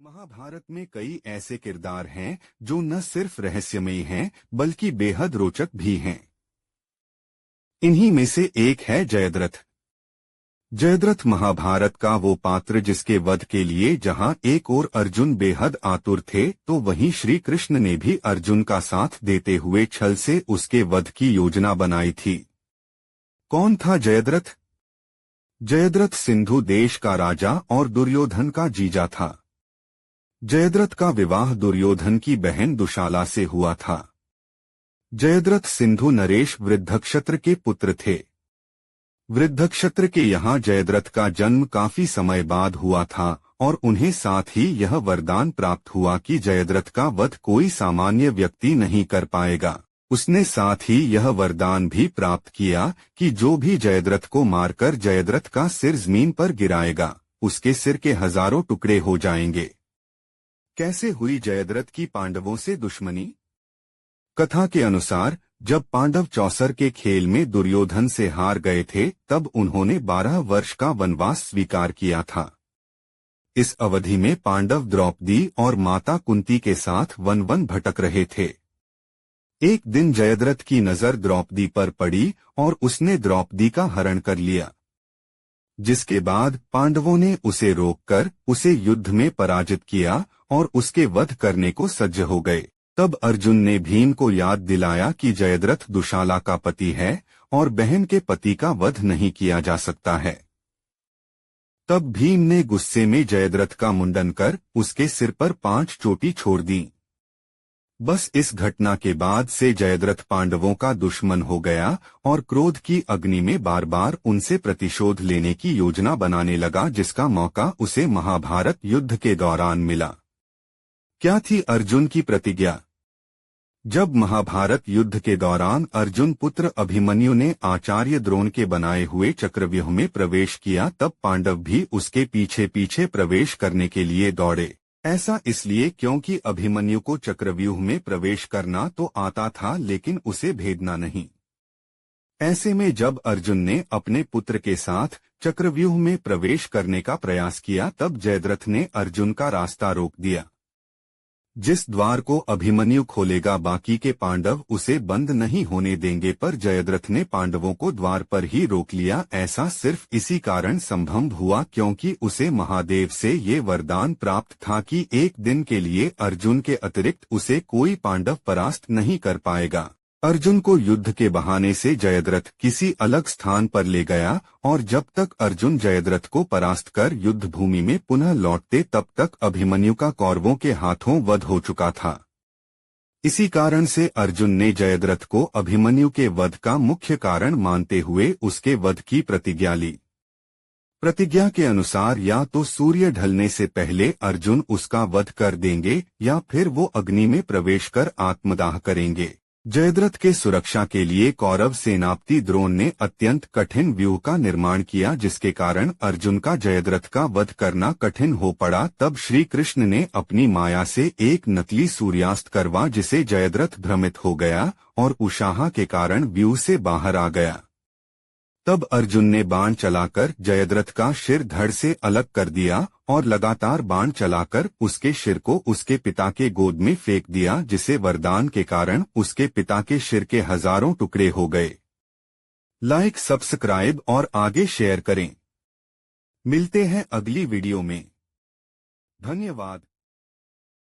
महाभारत में कई ऐसे किरदार हैं जो न सिर्फ रहस्यमयी हैं बल्कि बेहद रोचक भी हैं। इन्हीं में से एक है जयद्रथ। जयद्रथ महाभारत का वो पात्र जिसके वध के लिए जहां एक ओर अर्जुन बेहद आतुर थे तो वहीं श्री कृष्ण ने भी अर्जुन का साथ देते हुए छल से उसके वध की योजना बनाई थी। कौन था जयद्रथ? जयद्रथ सिंधु देश का राजा और दुर्योधन का जीजा था। जयद्रथ का विवाह दुर्योधन की बहन दुशाला से हुआ था। जयद्रथ सिंधु नरेश वृद्धक्षत्र के पुत्र थे। वृद्धक्षत्र के यहाँ जयद्रथ का जन्म काफी समय बाद हुआ था और उन्हें साथ ही यह वरदान प्राप्त हुआ कि जयद्रथ का वध कोई सामान्य व्यक्ति नहीं कर पाएगा। उसने साथ ही यह वरदान भी प्राप्त किया कि जो भी जयद्रथ को मारकर जयद्रथ का सिर जमीन पर गिराएगा उसके सिर के हजारों टुकड़े हो जाएंगे। कैसे हुई जयद्रथ की पांडवों से दुश्मनी? कथा के अनुसार जब पांडव चौसर के खेल में दुर्योधन से हार गए थे तब उन्होंने 12 वर्ष का वनवास स्वीकार किया था। इस अवधि में पांडव द्रौपदी और माता कुंती के साथ वन वन भटक रहे थे। एक दिन जयद्रथ की नजर द्रौपदी पर पड़ी और उसने द्रौपदी का हरण कर लिया, जिसके बाद पांडवों ने उसे रोककर उसे युद्ध में पराजित किया और उसके वध करने को सज्ज हो गए। तब अर्जुन ने भीम को याद दिलाया कि जयद्रथ दुशाला का पति है और बहन के पति का वध नहीं किया जा सकता है। तब भीम ने गुस्से में जयद्रथ का मुंडन कर उसके सिर पर 5 चोटी छोड़ दी। बस इस घटना के बाद से जयद्रथ पांडवों का दुश्मन हो गया और क्रोध की अग्नि में बार बार उनसे प्रतिशोध लेने की योजना बनाने लगा, जिसका मौका उसे महाभारत युद्ध के दौरान मिला। क्या थी अर्जुन की प्रतिज्ञा? जब महाभारत युद्ध के दौरान अर्जुन पुत्र अभिमन्यु ने आचार्य द्रोण के बनाए हुए चक्रव्यूह में प्रवेश किया तब पांडव भी उसके पीछे पीछे प्रवेश करने के लिए दौड़े। ऐसा इसलिए क्योंकि अभिमन्यु को चक्रव्यूह में प्रवेश करना तो आता था लेकिन उसे भेदना नहीं। ऐसे में जब अर्जुन ने अपने पुत्र के साथ चक्रव्यूह में प्रवेश करने का प्रयास किया तब जयद्रथ ने अर्जुन का रास्ता रोक दिया। जिस द्वार को अभिमन्यु खोलेगा बाकी के पांडव उसे बंद नहीं होने देंगे, पर जयद्रथ ने पांडवों को द्वार पर ही रोक लिया। ऐसा सिर्फ इसी कारण संभव हुआ क्योंकि उसे महादेव से ये वरदान प्राप्त था कि एक दिन के लिए अर्जुन के अतिरिक्त उसे कोई पांडव परास्त नहीं कर पाएगा। अर्जुन को युद्ध के बहाने से जयद्रथ किसी अलग स्थान पर ले गया और जब तक अर्जुन जयद्रथ को परास्त कर युद्ध भूमि में पुनः लौटते तब तक अभिमन्यु का कौरवों के हाथों वध हो चुका था। इसी कारण से अर्जुन ने जयद्रथ को अभिमन्यु के वध का मुख्य कारण मानते हुए उसके वध की प्रतिज्ञा ली। प्रतिज्ञा के अनुसार या तो सूर्य ढलने से पहले अर्जुन उसका वध कर देंगे या फिर वो अग्नि में प्रवेश कर आत्मदाह करेंगे। जयद्रथ के सुरक्षा के लिए कौरव सेनापति द्रोण ने अत्यंत कठिन व्यूह का निर्माण किया, जिसके कारण अर्जुन का जयद्रथ का वध करना कठिन हो पड़ा। तब श्री कृष्ण ने अपनी माया से एक नकली सूर्यास्त करवा जिसे जयद्रथ भ्रमित हो गया और उषाहा के कारण व्यूह से बाहर आ गया। तब अर्जुन ने बाण चलाकर जयद्रथ का शिर धड़ से अलग कर दिया और लगातार बाण चलाकर उसके शिर को उसके पिता के गोद में फेंक दिया, जिसे वरदान के कारण उसके पिता के शिर के हजारों टुकड़े हो गए। लाइक, सब्सक्राइब और आगे शेयर करें। मिलते हैं अगली वीडियो में। धन्यवाद।